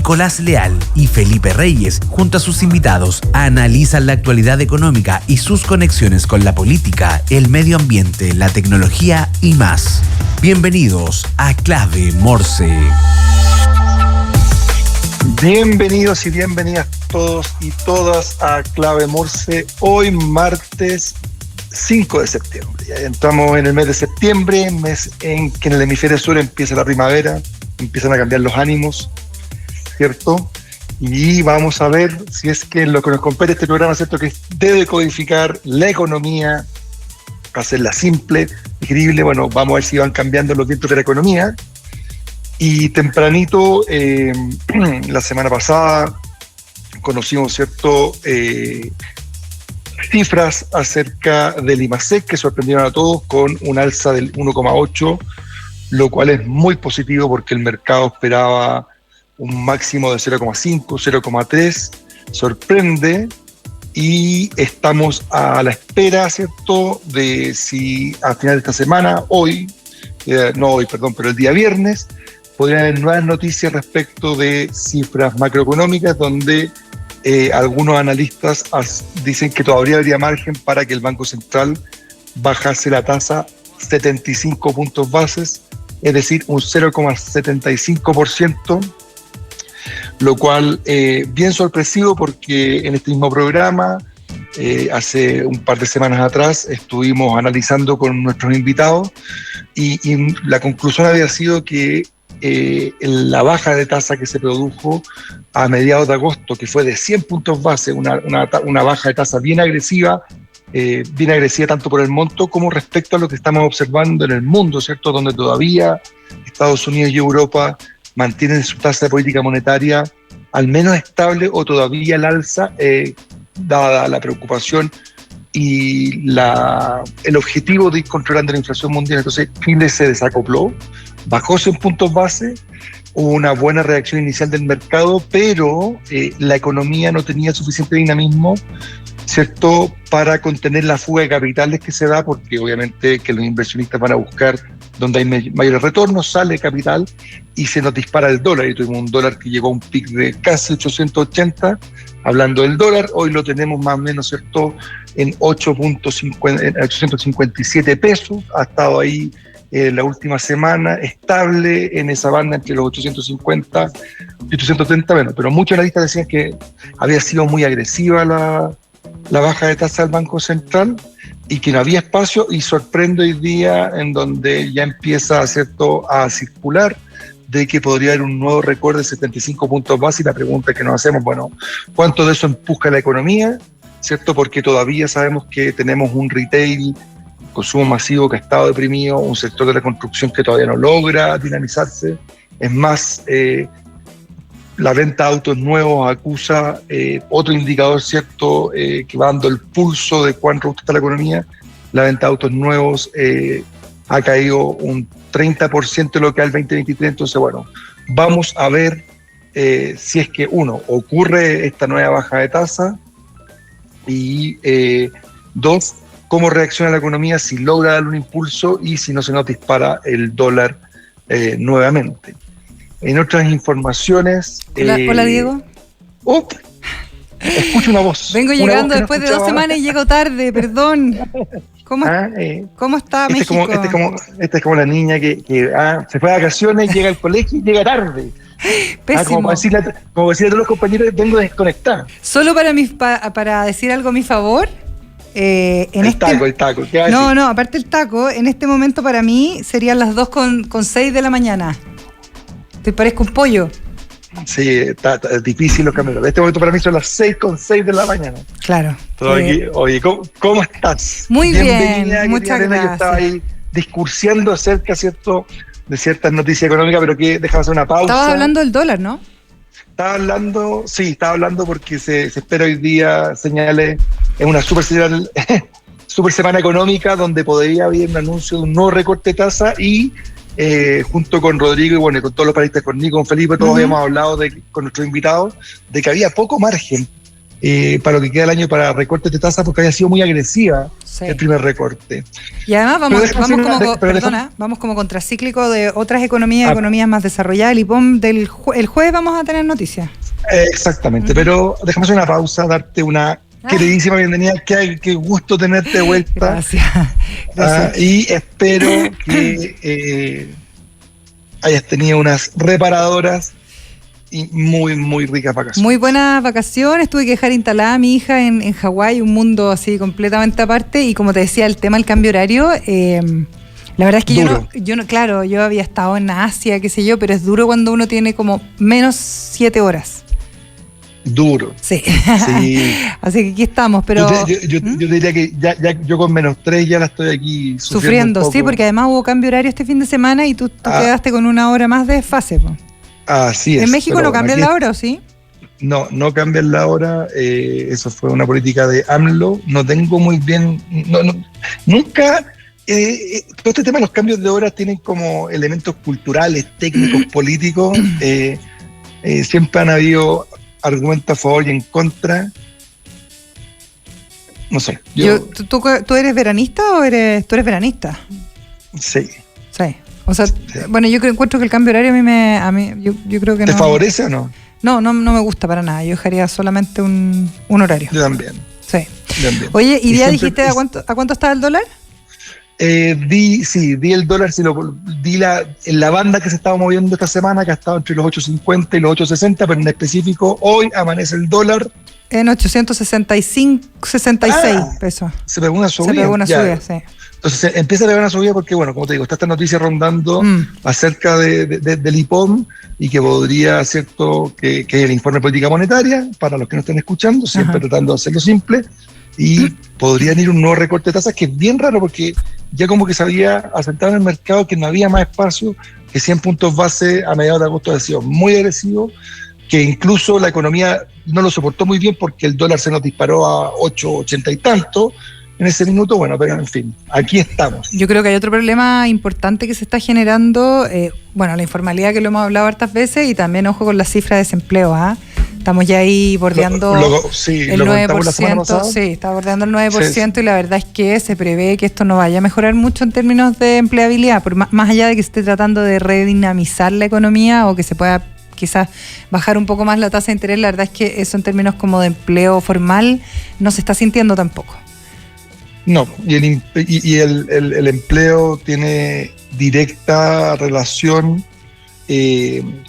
Nicolás Leal y Felipe Reyes, junto a sus invitados, analizan la actualidad económica y sus conexiones con la política, el medio ambiente, la tecnología y más. Bienvenidos a Clave Morse. Bienvenidos y bienvenidas todos y todas a Clave Morse. Hoy martes 5 de septiembre. Ya entramos en el mes de septiembre, mes en que en el hemisferio sur empieza la primavera, empiezan a cambiar los ánimos, ¿cierto? Y vamos a ver si es que lo que nos compete este programa, ¿cierto? Que es de decodificar la economía, hacerla simple, digerible. Bueno, vamos a ver si van cambiando los vientos de la economía. Y tempranito, la semana pasada, conocimos, ¿cierto?, cifras acerca del IMASEC que sorprendieron a todos con un alza del 1,8, lo cual es muy positivo porque el mercado esperaba un máximo de 0,5, 0,3, sorprende, y estamos a la espera, ¿cierto?, de si al final de esta semana, pero el día viernes, podrían haber nuevas noticias respecto de cifras macroeconómicas donde algunos analistas dicen que todavía habría margen para que el Banco Central bajase la tasa 75 puntos bases, es decir, un 0,75%, lo cual bien sorpresivo porque en este mismo programa, hace un par de semanas atrás, estuvimos analizando con nuestros invitados y la conclusión había sido que la baja de tasa que se produjo a mediados de agosto, que fue de 100 puntos base, una baja de tasa bien agresiva tanto por el monto como respecto a lo que estamos observando en el mundo, ¿cierto?, donde todavía Estados Unidos y Europa mantienen su tasa de política monetaria al menos estable o todavía al alza, dada la preocupación y el objetivo de ir controlando la inflación mundial. Entonces Chile se desacopló, bajó 100 puntos base, hubo una buena reacción inicial del mercado, pero la economía no tenía suficiente dinamismo, ¿cierto?, para contener la fuga de capitales que se da, porque obviamente que los inversionistas van a buscar donde hay mayores retornos, sale capital y se nos dispara el dólar, y tuvimos un dólar que llegó a un pic de casi 880, hablando del dólar, hoy lo tenemos más o menos, ¿cierto?, en 857 pesos, ha estado ahí la última semana, estable en esa banda entre los 850 y 830, bueno, pero muchos analistas decían que había sido muy agresiva la baja de tasa del Banco Central y que no había espacio, y sorprende hoy día en donde ya empieza, ¿cierto?, a circular de que podría haber un nuevo récord de 75 puntos base, y la pregunta que nos hacemos, bueno, ¿cuánto de eso empuja la economía? ¿Cierto? Porque todavía sabemos que tenemos un retail, consumo masivo que ha estado deprimido, un sector de la construcción que todavía no logra dinamizarse. Es más, la venta de autos nuevos acusa otro indicador, ¿cierto?, que va dando el pulso de cuán robusta está la economía. La venta de autos nuevos ha caído un 30% de lo que al 2023. Entonces, bueno, vamos a ver si es que, uno, ocurre esta nueva baja de tasa, y dos, cómo reacciona la economía, si logra darle un impulso y si no se nos dispara el dólar nuevamente. En otras informaciones... Hola, Diego. Escucho una voz. Vengo llegando después de 2 semanas y llego tarde, perdón. ¿Cómo está México? Esta es como la niña que se fue de vacaciones, llega al colegio y llega tarde. Pésimo. Como decirle a todos los compañeros, vengo desconectada. Solo para decir algo a mi favor. El taco. ¿Qué va a decir? No, aparte el taco, en este momento para mí serían las 2:06 de la mañana. Te parezco un pollo. Sí, está difícil los cambios. En este momento para mí son las 6:06 de la mañana. Claro. Oye, ¿cómo estás? Muy bien, muchas gracias. Yo estaba ahí discursiando acerca, ¿cierto?, de ciertas noticias económicas, pero que déjame hacer una pausa. Estabas hablando del dólar, ¿no? Estaba hablando porque se espera hoy día señales en una super semana económica donde podría haber un anuncio de un nuevo recorte de tasa, y junto con Rodrigo y bueno, con todos los panelistas, con Nico, con Felipe, todos habíamos hablado con nuestros invitados de que había poco margen para lo que queda del año para recortes de tasas, porque había sido muy agresiva el primer recorte. Y además vamos como contracíclico de otras economías más desarrolladas. El IPOM el jueves vamos a tener noticias. Exactamente, pero déjame hacer una pausa, darte una queridísima bienvenida. Qué gusto tenerte de vuelta. Gracias. Y espero que hayas tenido unas reparadoras y muy, muy ricas vacaciones. Muy buenas vacaciones. Tuve que dejar instalada a mi hija en Hawái, un mundo así completamente aparte. Y como te decía, el tema del cambio horario, la verdad es que yo había estado en Asia, qué sé yo, pero es duro cuando uno tiene como menos 7 horas. Duro. Sí. Así que aquí estamos, pero... Yo diría que yo con -3 ya la estoy aquí sufriendo, sí, porque además hubo cambio horario este fin de semana y tú quedaste con 1 hora más de desfase, po. Así es. ¿En México no cambian la hora o sí? No cambian la hora, eso fue una política de AMLO, no tengo muy bien, nunca, todo este tema de los cambios de hora tienen como elementos culturales, técnicos, políticos, siempre han habido argumentos a favor y en contra, no sé. ¿Tú eres veranista o tú eres veranista? Sí. Sí. O sea, bueno, yo encuentro que el cambio horario yo creo que ¿Te favorece o no? No me gusta para nada. Yo dejaría solamente un horario. Yo también. Sí. Yo también. Oye, ¿y ya dijiste a cuánto estaba el dólar? Di el dólar, en la banda que se estaba moviendo esta semana, que ha estado entre los 8.50 y los 8.60, pero en específico hoy amanece el dólar en 866 pesos. Se pegó una subida. Sí. Entonces empieza a pegar una subida porque, bueno, como te digo, está esta noticia rondando acerca del IPOM y que podría, ¿cierto?, que el informe de política monetaria, para los que no estén escuchando, siempre tratando de hacerlo simple, y podrían ir un nuevo recorte de tasas, que es bien raro porque ya como que se había asentado en el mercado que no había más espacio, que 100 puntos base a mediados de agosto ha sido muy agresivo, que incluso la economía no lo soportó muy bien porque el dólar se nos disparó a 8.80 y tanto en ese minuto, bueno, pero en fin, aquí estamos. Yo creo que hay otro problema importante que se está generando, la informalidad, que lo hemos hablado hartas veces, y también ojo con la cifra de desempleo, Estamos ya ahí bordeando el 9%, está bordeando el 9%, y la verdad es que se prevé que esto no vaya a mejorar mucho en términos de empleabilidad, más allá de que se esté tratando de redinamizar la economía o que se pueda quizás bajar un poco más la tasa de interés. La verdad es que eso en términos como de empleo formal no se está sintiendo tampoco. No, y el empleo tiene directa relación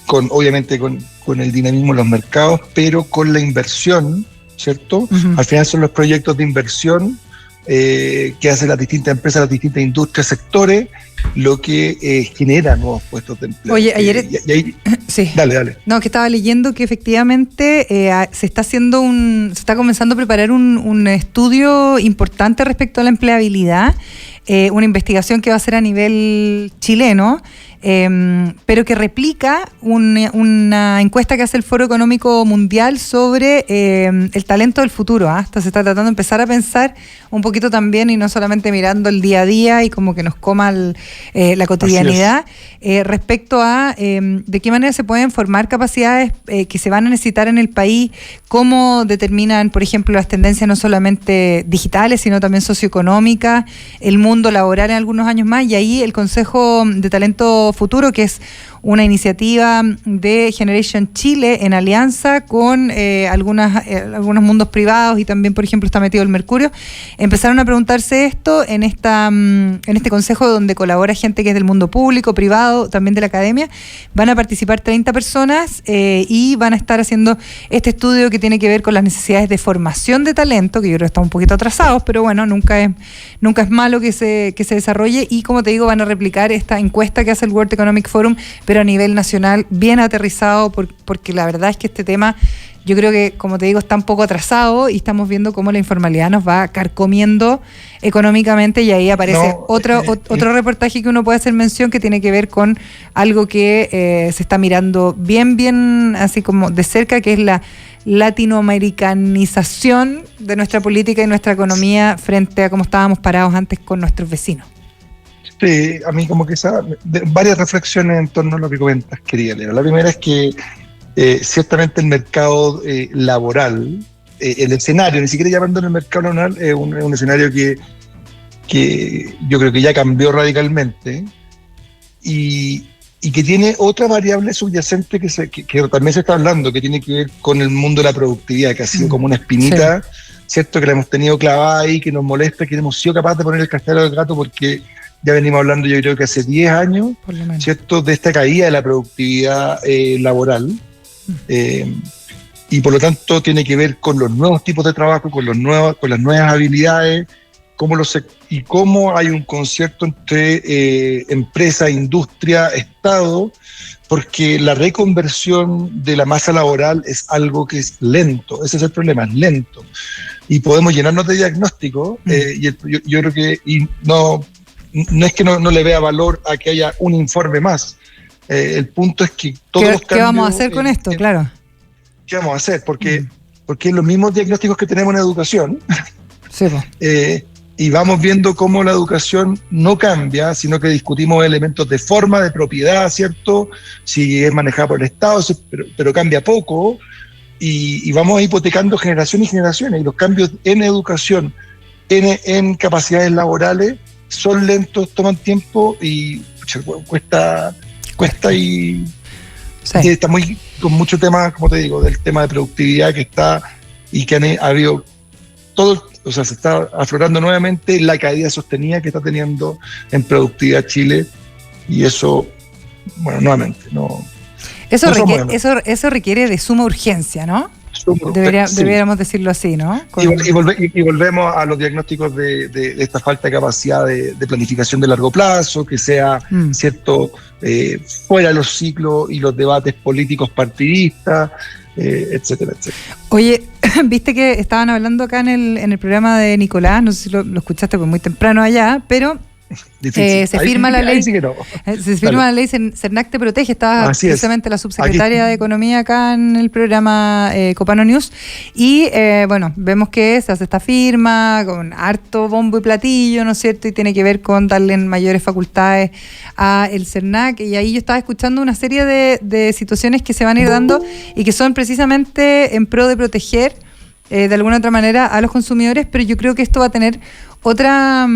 obviamente con el dinamismo de los mercados, pero con la inversión, ¿cierto? Al final son los proyectos de inversión que hacen las distintas empresas, las distintas industrias, sectores, lo que genera nuevos puestos de empleo. Oye, ayer... sí. Dale. No, que estaba leyendo que efectivamente se está comenzando a preparar un estudio importante respecto a la empleabilidad, una investigación que va a ser a nivel chileno, pero que replica una encuesta que hace el Foro Económico Mundial sobre el talento del futuro. Hasta se está tratando de empezar a pensar un poquito también, y no solamente mirando el día a día y como que nos coma la cotidianidad, respecto a de qué manera se pueden formar capacidades que se van a necesitar en el país, cómo determinan, por ejemplo, las tendencias no solamente digitales, sino también socioeconómicas, el mundo laboral en algunos años más. Y ahí el Consejo de Talento Futuro, que es una iniciativa de Generation Chile en alianza con algunos mundos privados, y también, por ejemplo, está metido el Mercurio, empezaron a preguntarse esto en este consejo, donde colabora gente que es del mundo público, privado, también de la academia. Van a participar 30 personas y van a estar haciendo este estudio que tiene que ver con las necesidades de formación de talento, que yo creo que están un poquito atrasados, pero bueno, nunca es malo que se desarrolle. Y como te digo, van a replicar esta encuesta que hace el World Economic Forum, pero a nivel nacional, bien aterrizado, porque la verdad es que este tema, yo creo que, como te digo, está un poco atrasado, y estamos viendo cómo la informalidad nos va carcomiendo económicamente. Y ahí aparece otro reportaje que uno puede hacer mención, que tiene que ver con algo que se está mirando bien así como de cerca, que es la latinoamericanización de nuestra política y nuestra economía frente a cómo estábamos parados antes con nuestros vecinos. Sí, a mí como que varias reflexiones en torno a lo que comentas, querida Lera. La primera es que ciertamente el mercado laboral el escenario, ni siquiera llamándolo el mercado laboral, es un escenario que yo creo que ya cambió radicalmente y que tiene otra variable subyacente que también se está hablando, que tiene que ver con el mundo de la productividad, que ha sido como una espinita, sí, ¿cierto? Que la hemos tenido clavada ahí, que nos molesta, que hemos sido capaces de poner el cascabel al gato porque ya venimos hablando, yo creo que hace 10 años, ¿cierto?, de esta caída de la productividad laboral. Y por lo tanto tiene que ver con los nuevos tipos de trabajo, con las nuevas habilidades, y cómo hay un concierto entre empresa, industria, Estado, porque la reconversión de la masa laboral es algo que es lento, ese es el problema, es lento. Y podemos llenarnos de diagnósticos, yo creo que no es que no le vea valor a que haya un informe más. El punto es que todos los cambios... ¿Qué vamos a hacer con esto? Claro. ¿Qué vamos a hacer? Porque los mismos diagnósticos que tenemos en educación, sí, y vamos viendo cómo la educación no cambia, sino que discutimos elementos de forma, de propiedad, ¿cierto? Si es manejada por el Estado, pero cambia poco, y vamos hipotecando generaciones y generaciones, y los cambios en educación, en capacidades laborales, son lentos, toman tiempo, y cuesta y... Sí. Y está con mucho tema, como te digo, del tema de productividad que está y que ha habido todo, o sea, se está aflorando nuevamente la caída sostenida que está teniendo en productividad Chile, y eso, bueno, nuevamente, no. Eso requiere de suma urgencia, ¿no? Deberíamos decirlo así, ¿no? Y volvemos a los diagnósticos de esta falta de capacidad de planificación de largo plazo, que sea, ¿cierto?, fuera de los ciclos y los debates políticos partidistas, etcétera, etcétera. Oye, viste que estaban hablando acá en el programa de Nicolás, no sé si lo escuchaste, pues muy temprano allá, pero... se firma la ley. Sí no. Se firma la ley CERNAC te protege. Estaba precisamente la subsecretaria de Economía acá en el programa Copano News. Y bueno, vemos que se hace esta firma con harto bombo y platillo, ¿no es cierto? Y tiene que ver con darle mayores facultades a el CERNAC. Y ahí yo estaba escuchando una serie de situaciones que se van a ir dando y que son precisamente en pro de proteger de alguna otra manera a los consumidores, pero yo creo que esto va a tener otra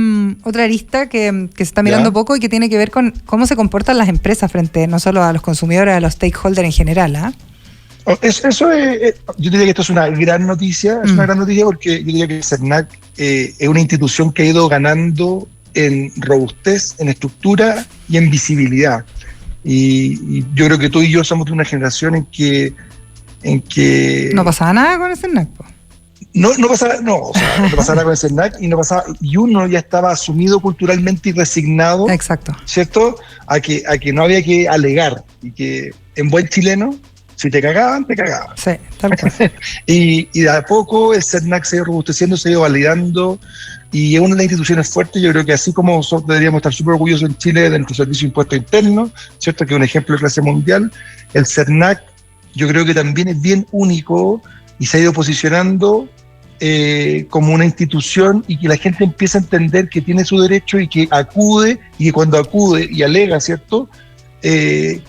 arista que se está mirando poco y que tiene que ver con cómo se comportan las empresas frente no solo a los consumidores, a los stakeholders en general. Eso es, yo diría que esto es una gran noticia, es una gran noticia porque yo diría que CERNAC es una institución que ha ido ganando en robustez, en estructura y en visibilidad. Y yo creo que tú y yo somos de una generación en que no pasaba nada con el CERNAC, No pasaba nada con el CERNAC y uno ya estaba asumido culturalmente y resignado. Exacto. ¿Cierto? A que no había que alegar y que en buen chileno, si te cagaban, te cagaban. Sí, tal cual. y de a poco el CERNAC se ha ido robusteciendo, se ha ido validando y es una de las instituciones fuertes. Yo creo que así como deberíamos estar súper orgullosos en Chile de nuestro Servicio de Impuestos Internos, ¿cierto? Que es un ejemplo de clase mundial. El CERNAC yo creo que también es bien único y se ha ido posicionando como una institución y que la gente empieza a entender que tiene su derecho y que acude, y que cuando acude y alega, ¿cierto?,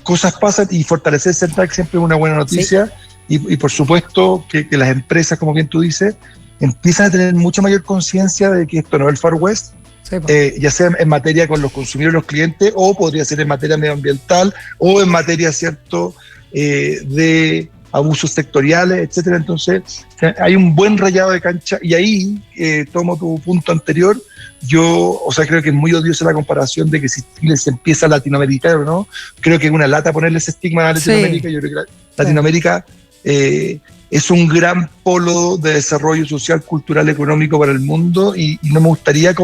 cosas pasan, y fortalecer el CERNAC siempre es una buena noticia. Sí. Y por supuesto que las empresas, como bien tú dices, empiezan a tener mucha mayor conciencia de que esto no es el Far West, sí, ya sea en materia con los consumidores, los clientes, o podría ser en materia medioambiental, o en materia, ¿cierto?, de abusos sectoriales, etcétera. Entonces hay un buen rayado de cancha, y ahí tomo tu punto anterior. Yo, creo que es muy odiosa la comparación de que si Chile se empieza latinoamericano, ¿no? Creo que es una lata ponerle ese estigma a Latinoamérica. Sí. Yo creo que Latinoamérica es un gran polo de desarrollo social, cultural, económico para el mundo, y no me gustaría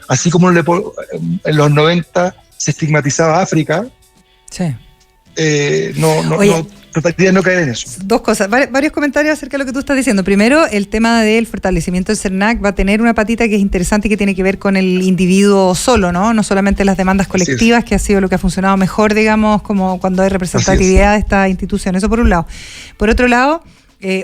así como en los 90 se estigmatizaba África. Sí. Trataría de no caer en eso. Dos cosas, varios comentarios acerca de lo que tú estás diciendo. Primero, el tema del fortalecimiento del CERNAC va a tener una patita que es interesante y que tiene que ver con el individuo solo, ¿no? No solamente las demandas colectivas, que ha sido lo que ha funcionado mejor, digamos, como cuando hay representatividad de esta institución. Eso por un lado. Por otro lado,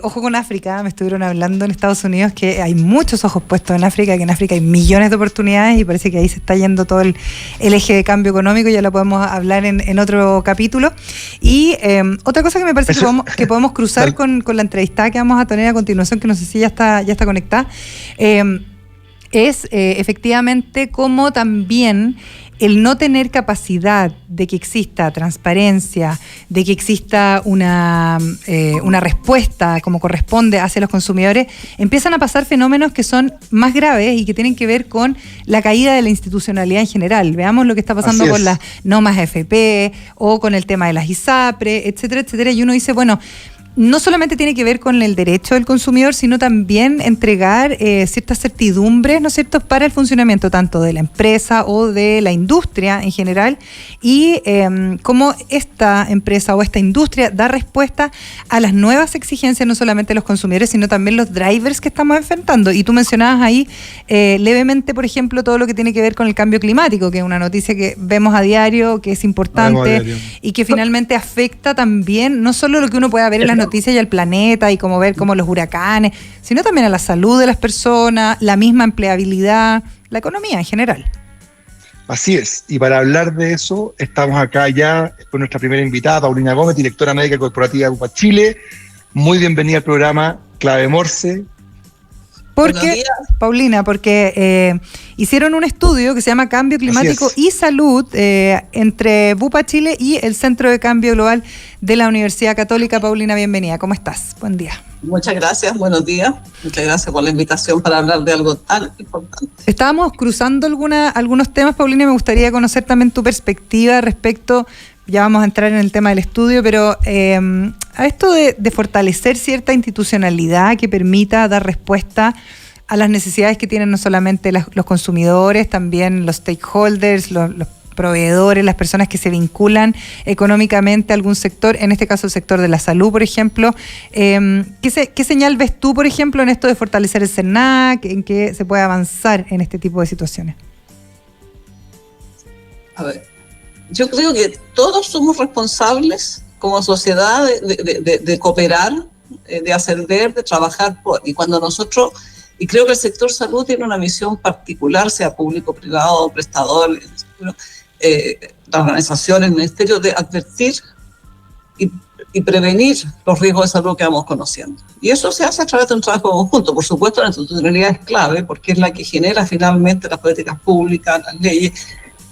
Ojo con África, me estuvieron hablando en Estados Unidos que hay muchos ojos puestos en África, que en África hay millones de oportunidades y parece que ahí se está yendo todo el eje de cambio económico, ya lo podemos hablar en otro capítulo. Y otra cosa que me parece que podemos cruzar con la entrevistada que vamos a tener a continuación, que no sé si ya está conectada, es efectivamente cómo también el no tener capacidad de que exista transparencia, de que exista una respuesta como corresponde hacia los consumidores, empiezan a pasar fenómenos que son más graves y que tienen que ver con la caída de la institucionalidad en general. Veamos lo que está pasando con las normas FP o con el tema de las ISAPRE, etcétera, etcétera. Y uno dice, bueno, no solamente tiene que ver con el derecho del consumidor, sino también entregar ciertas certidumbres, ¿no es cierto?, para el funcionamiento tanto de la empresa o de la industria en general, y cómo esta empresa o esta industria da respuesta a las nuevas exigencias, no solamente de los consumidores, sino también los drivers que estamos enfrentando. Y tú mencionabas ahí levemente, por ejemplo, todo lo que tiene que ver con el cambio climático, que es una noticia que vemos a diario, que es importante y que finalmente afecta también no solo lo que uno pueda ver en las noticias y al planeta y como ver como los huracanes, sino también a la salud de las personas, la misma empleabilidad, la economía en general. Así es, y para hablar de eso estamos acá ya con nuestra primera invitada, Paulina Gómez, directora médica corporativa de Bupa Chile. Muy bienvenida al programa Clave Morse. Paulina, porque hicieron un estudio que se llama Cambio Climático y Salud entre Bupa Chile y el Centro de Cambio Global de la Universidad Católica. Paulina, bienvenida. ¿Cómo estás? Buen día. Muchas gracias, buenos días. Muchas gracias por la invitación para hablar de algo tan importante. Estábamos cruzando algunos temas, Paulina, y me gustaría conocer también tu perspectiva respecto, ya vamos a entrar en el tema del estudio, pero a esto de fortalecer cierta institucionalidad que permita dar respuesta a las necesidades que tienen no solamente los consumidores, también los stakeholders, los proveedores, las personas que se vinculan económicamente a algún sector, en este caso el sector de la salud, por ejemplo. ¿Qué señal ves tú, por ejemplo, en esto de fortalecer el CERNAC, en que se puede avanzar en este tipo de situaciones? A ver, yo creo que todos somos responsables como sociedad de cooperar, de hacer ver, de trabajar por. Y cuando nosotros, y creo que el sector salud tiene una misión particular, sea público, privado, prestador, las organizaciones, el ministerio, de advertir y prevenir los riesgos de salud que vamos conociendo. Y eso se hace a través de un trabajo conjunto. Por supuesto, la institucionalidad es clave porque es la que genera finalmente las políticas públicas, las leyes,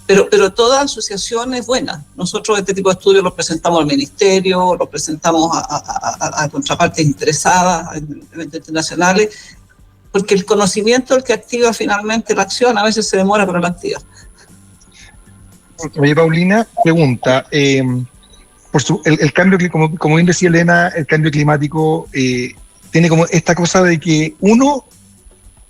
pero toda asociación es buena. Nosotros este tipo de estudios los presentamos al ministerio, los presentamos a contrapartes interesadas, a eventos internacionales, porque el conocimiento es el que activa finalmente la acción. A veces se demora, pero la activa. Oye, Paulina, pregunta, el cambio, como bien decía Elena, el cambio climático tiene como esta cosa de que uno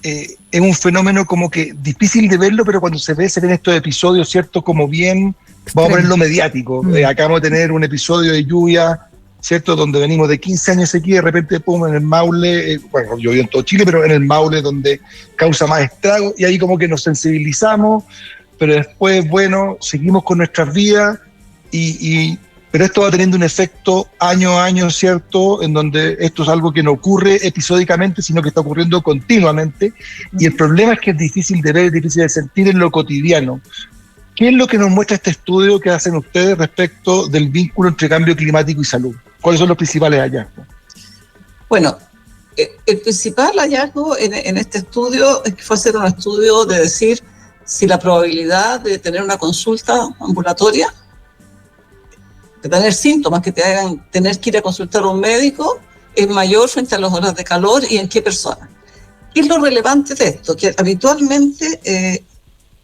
es un fenómeno como que difícil de verlo, pero cuando se ven estos episodios, ¿cierto? Como bien, vamos a ponerlo mediático. Acabamos de tener un episodio de lluvia, ¿cierto? Donde venimos de 15 años de sequía, de repente, pum, en el Maule, bueno, llovió en todo Chile, pero en el Maule donde causa más estragos, y ahí como que nos sensibilizamos, pero después, bueno, seguimos con nuestras vidas, pero esto va teniendo un efecto año a año, ¿cierto? En donde esto es algo que no ocurre episódicamente, sino que está ocurriendo continuamente, y el problema es que es difícil de ver, es difícil de sentir en lo cotidiano. ¿Qué es lo que nos muestra este estudio que hacen ustedes respecto del vínculo entre cambio climático y salud? ¿Cuáles son los principales hallazgos? Bueno, el principal hallazgo en este estudio es que fue hacer un estudio de decir si la probabilidad de tener una consulta ambulatoria, de tener síntomas que te hagan tener que ir a consultar a un médico, es mayor frente a las horas de calor y en qué persona. ¿Qué es lo relevante de esto? Que habitualmente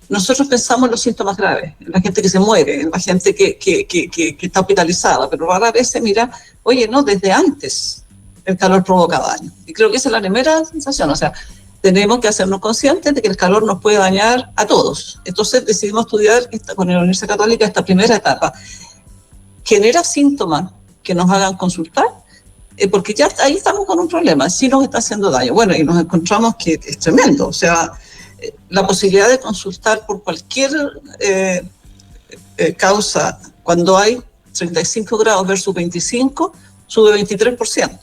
nosotros pensamos en los síntomas graves, en la gente que se muere, en la gente que está hospitalizada, pero rara vez se mira, oye, no, desde antes el calor provoca daño. Y creo que esa es la primera sensación, o sea, tenemos que hacernos conscientes de que el calor nos puede dañar a todos. Entonces decidimos estudiar con la Universidad Católica esta primera etapa. Genera síntomas que nos hagan consultar, porque ya ahí estamos con un problema, sí nos está haciendo daño. Bueno, y nos encontramos que es tremendo, o sea, la posibilidad de consultar por cualquier causa, cuando hay 35 grados versus 25, sube 23%.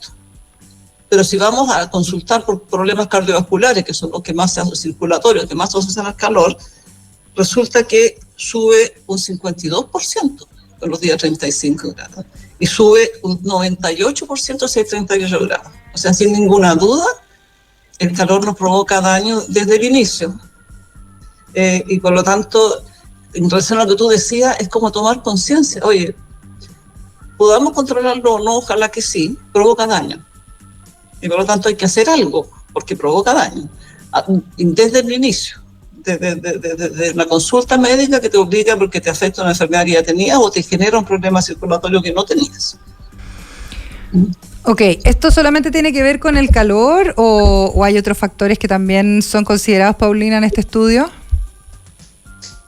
Pero si vamos a consultar por problemas cardiovasculares, que son los que más se hacen, circulatorios, que más se asocian al calor, resulta que sube un 52% en los días 35 grados y sube un 98% si hay 38 grados. O sea, sin ninguna duda, el calor nos provoca daño desde el inicio. Y por lo tanto, en relación a lo que tú decías, es como tomar conciencia. Oye, ¿podamos controlarlo o no? Ojalá que sí, provoca daño. Y por lo tanto hay que hacer algo, porque provoca daño. Desde el inicio, de una consulta médica que te obliga porque te afecta una enfermedad que ya tenías o te genera un problema circulatorio que no tenías. Ok, ¿esto solamente tiene que ver con el calor o hay otros factores que también son considerados, Paulina, en este estudio?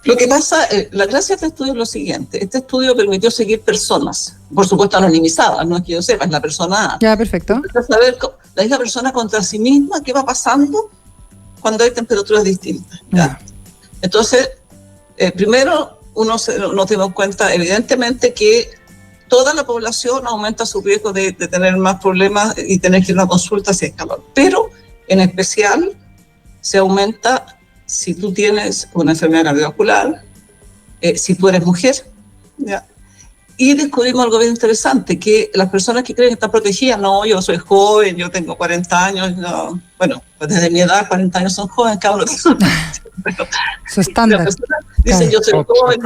Lo que pasa, la gracia de este estudio es lo siguiente. Este estudio permitió seguir personas, por supuesto anonimizadas, no es que yo sepa, es la persona A. Ya, perfecto. Saber la misma persona contra sí misma, qué va pasando cuando hay temperaturas distintas. ¿Ya? Entonces, primero nos dimos cuenta, evidentemente, que toda la población aumenta su riesgo de tener más problemas y tener que ir a una consulta si hay calor. Pero, en especial, se aumenta si tú tienes una enfermedad cardiovascular, si tú eres mujer, ¿ya? Y descubrimos algo bien interesante, que las personas que creen que están protegidas, no, yo soy joven, yo tengo 40 años, no, bueno, pues desde mi edad 40 años son jóvenes, cabrón. Su estándar. Dicen, yo soy joven,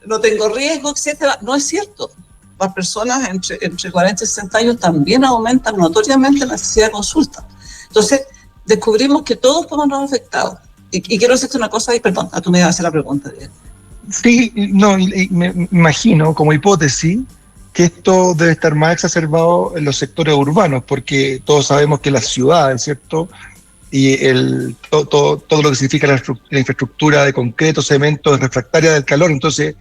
no tengo riesgo, etcétera. No es cierto. Las personas entre 40 y 60 años también aumentan notoriamente la necesidad de consulta. Entonces, descubrimos que todos podemos estar afectados. Y quiero decirte una cosa, y perdón, tú me ibas a hacer la pregunta, Diego. Sí, no, y me imagino como hipótesis que esto debe estar más exacerbado en los sectores urbanos, porque todos sabemos que las ciudades, ¿cierto? Y todo lo que significa la infraestructura de concreto, cemento, es refractaria del calor, entonces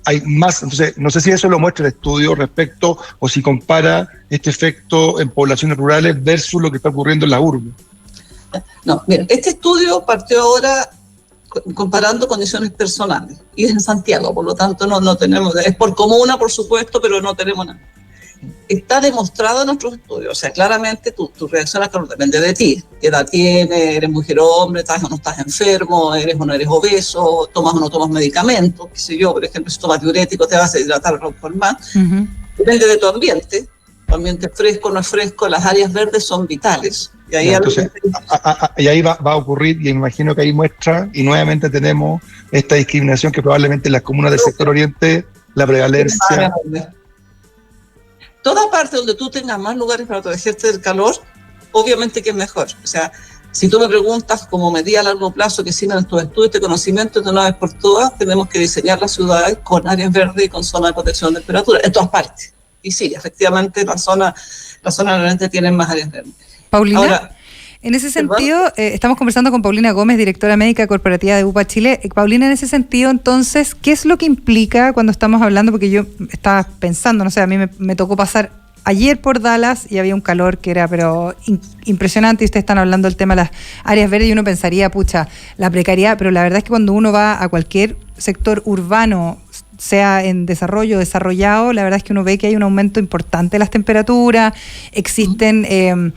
hay más. Entonces, no sé si eso lo muestra el estudio respecto, o si compara este efecto en poblaciones rurales versus lo que está ocurriendo en la urbe. No, mira, este estudio partió ahora comparando condiciones personales y es en Santiago, por lo tanto no tenemos, es por comuna por supuesto, pero no tenemos nada. Está demostrado en nuestros estudios, o sea, claramente tu reacción al calor depende de ti, qué edad tienes, eres mujer o hombre, estás o no estás enfermo, eres o no eres obeso, tomas o no tomas medicamentos, qué sé yo, por ejemplo, si tomas diuréticos te vas a hidratar o más. Depende de tu ambiente fresco, no es fresco, las áreas verdes son vitales. Y ahí, entonces, y ahí va a ocurrir, y me imagino que ahí muestra, y nuevamente tenemos esta discriminación que probablemente en las comunas del sector oriente, la prevalencia. Toda parte donde tú tengas más lugares para protegerte del calor, obviamente que es mejor. O sea, si tú me preguntas como medida a largo plazo que sirven estos estudios de conocimiento, de una vez por todas, tenemos que diseñar las ciudades con áreas verdes y con zonas de protección de temperatura, en todas partes. Y sí, efectivamente, la zona realmente tiene más áreas verdes. Paulina, ahora, en ese sentido, estamos conversando con Paulina Gómez, directora médica corporativa de UPA Chile. Paulina, en ese sentido, entonces, ¿qué es lo que implica cuando estamos hablando? Porque yo estaba pensando, no sé, a mí me tocó pasar ayer por Dallas y había un calor que era pero impresionante, y ustedes están hablando del tema de las áreas verdes y uno pensaría, pucha, la precariedad, pero la verdad es que cuando uno va a cualquier sector urbano, sea en desarrollo, desarrollado, la verdad es que uno ve que hay un aumento importante de las temperaturas, existen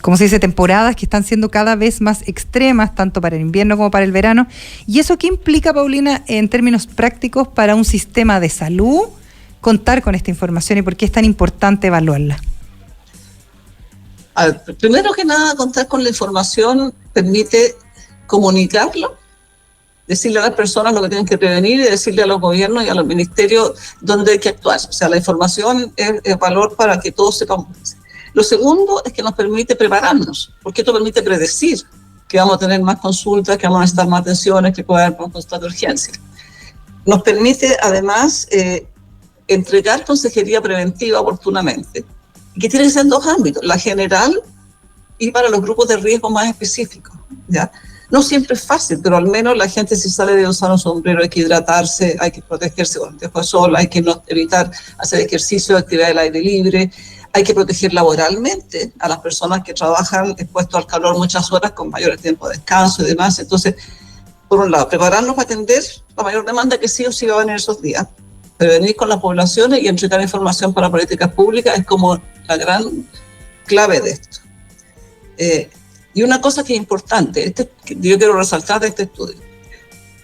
¿cómo se dice?, temporadas que están siendo cada vez más extremas, tanto para el invierno como para el verano. ¿Y eso qué implica, Paulina, en términos prácticos para un sistema de salud contar con esta información y por qué es tan importante evaluarla? A ver, primero que nada, contar con la información permite comunicarlo, decirle a las personas lo que tienen que prevenir y decirle a los gobiernos y a los ministerios dónde hay que actuar. O sea, la información es valor para que todos sepamos. Lo segundo es que nos permite prepararnos, porque esto permite predecir que vamos a tener más consultas, que vamos a necesitar más atenciones, que puede haber más consultas de urgencia. Nos permite, además, entregar consejería preventiva oportunamente, que tiene que ser en dos ámbitos, la general y para los grupos de riesgo más específicos, ¿ya? No siempre es fácil, pero al menos la gente, si sale de usar un sombrero, hay que hidratarse, hay que protegerse con anteojos de sol, hay que no evitar hacer ejercicio, actividad del aire libre, hay que proteger laboralmente a las personas que trabajan expuestos al calor muchas horas con mayores tiempos de descanso y demás. Entonces, por un lado, prepararnos para atender la mayor demanda que sí o sí va a venir esos días. Prevenir con las poblaciones y entregar información para políticas públicas es como la gran clave de esto. Y una cosa que es importante, que yo quiero resaltar de este estudio.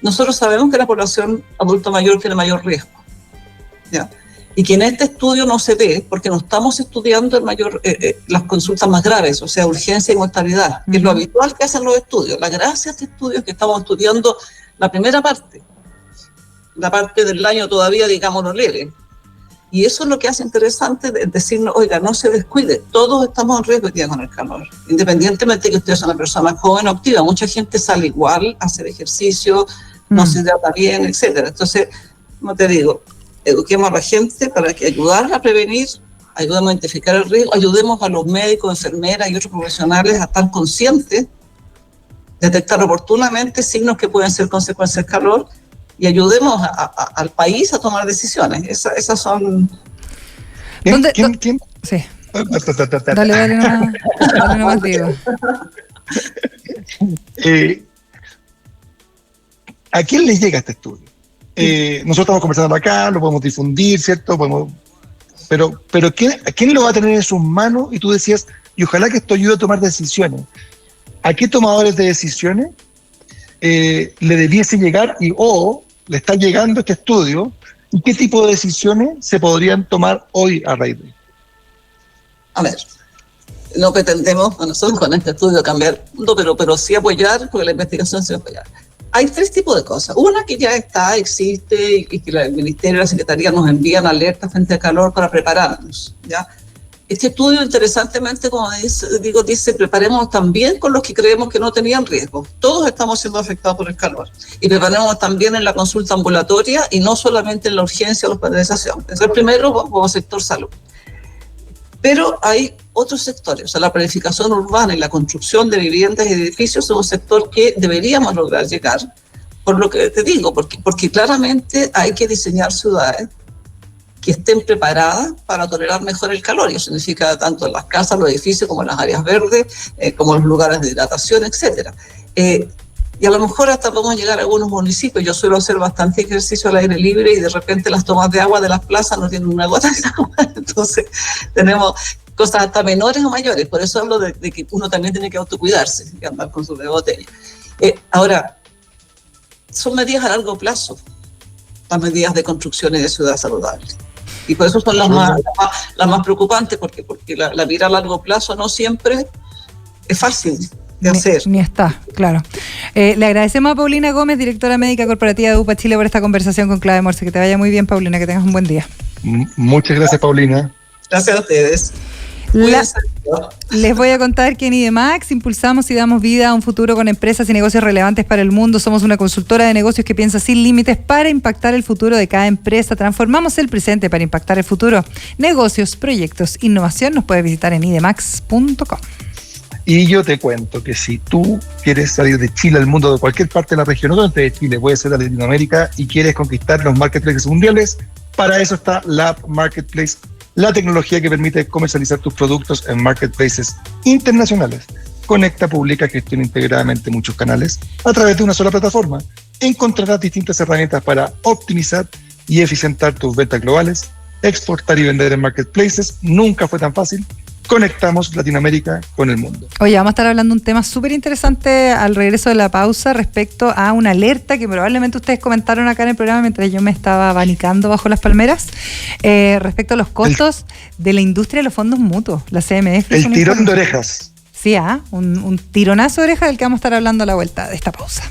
Nosotros sabemos que la población adulta mayor tiene mayor riesgo, ¿ya? Y que en este estudio no se ve porque no estamos estudiando las consultas más graves, o sea, urgencia y mortalidad, que es lo habitual que hacen los estudios. La gracia de este estudio es que estamos estudiando la primera parte, la parte del año todavía, digámoslo, leve. Y eso es lo que hace interesante, decirnos, oiga, no se descuide, todos estamos en riesgo hoy día con el calor, independientemente de que usted sea una persona joven o activa. Mucha gente sale igual a hacer ejercicio, no se hidrata bien, etcétera. Entonces, como te digo, eduquemos a la gente para que ayudar a prevenir, ayudemos a identificar el riesgo, ayudemos a los médicos, enfermeras y otros profesionales a estar conscientes, detectar oportunamente signos que pueden ser consecuencias del calor y ayudemos al país a tomar decisiones. Esas son... ¿Quién? Sí. Dale nomás, digo. ¿A quién le llega este estudio? Nosotros estamos conversando acá, lo podemos difundir, ¿cierto? Pero ¿quién lo va a tener en sus manos? Y tú decías, y ojalá que esto ayude a tomar decisiones. ¿A qué tomadores de decisiones le debiese llegar o le está llegando este estudio? ¿Y qué tipo de decisiones se podrían tomar hoy a raíz de esto? A ver, no pretendemos a nosotros con este estudio cambiar el mundo, pero sí apoyar, porque la investigación se va a apoyar. Hay tres tipos de cosas. Una que ya existe y que el Ministerio y la Secretaría nos envían alertas frente al calor para prepararnos, ¿ya? Este estudio, interesantemente, como dice, preparemos también con los que creemos que no tenían riesgo. Todos estamos siendo afectados por el calor. Y preparemos también en la consulta ambulatoria y no solamente en la urgencia o la hospitalización. Es el primero como sector salud. Pero hay otros sectores, o sea, la planificación urbana y la construcción de viviendas y edificios es un sector que deberíamos lograr llegar, por lo que te digo, porque claramente hay que diseñar ciudades que estén preparadas para tolerar mejor el calor, y eso significa tanto en las casas, los edificios, como en las áreas verdes, como en los lugares de hidratación, etc. Y a lo mejor hasta podemos llegar a algunos municipios. Yo suelo hacer bastante ejercicio al aire libre y de repente las tomas de agua de las plazas no tienen una gota de agua. Entonces tenemos cosas hasta menores o mayores. Por eso hablo de que uno también tiene que autocuidarse y andar con su botella. Ahora, son medidas a largo plazo, las medidas de construcciones de ciudad saludables. Y por eso son las más preocupantes, porque la mira a largo plazo no siempre es fácil de hacer. Ni está, claro. Le agradecemos a Paulina Gómez, directora médica corporativa de UPA Chile, por esta conversación con Clave Morse. Que te vaya muy bien, Paulina, que tengas un buen día. Muchas gracias, Paulina. Gracias a ustedes. Les voy a contar que en IDEMAX impulsamos y damos vida a un futuro con empresas y negocios relevantes para el mundo. Somos una consultora de negocios que piensa sin límites para impactar el futuro de cada empresa. Transformamos el presente para impactar el futuro. Negocios, proyectos, innovación. Nos puedes visitar en idemax.com. Y yo te cuento que si tú quieres salir de Chile al mundo, de cualquier parte de la región, no solamente de Chile, puede ser de Latinoamérica, y quieres conquistar los marketplaces mundiales, para eso está Lab Marketplace, la tecnología que permite comercializar tus productos en marketplaces internacionales. Conecta, publica, gestiona integradamente muchos canales a través de una sola plataforma. Encontrarás distintas herramientas para optimizar y eficientar tus ventas globales. Exportar y vender en marketplaces nunca fue tan fácil. Conectamos Latinoamérica con el mundo. Oye, vamos a estar hablando de un tema súper interesante al regreso de la pausa respecto a una alerta que probablemente ustedes comentaron acá en el programa mientras yo me estaba abanicando bajo las palmeras, respecto a los costos de la industria de los fondos mutuos, la CMF. El tirón de orejas. Sí, un tironazo de orejas del que vamos a estar hablando a la vuelta de esta pausa.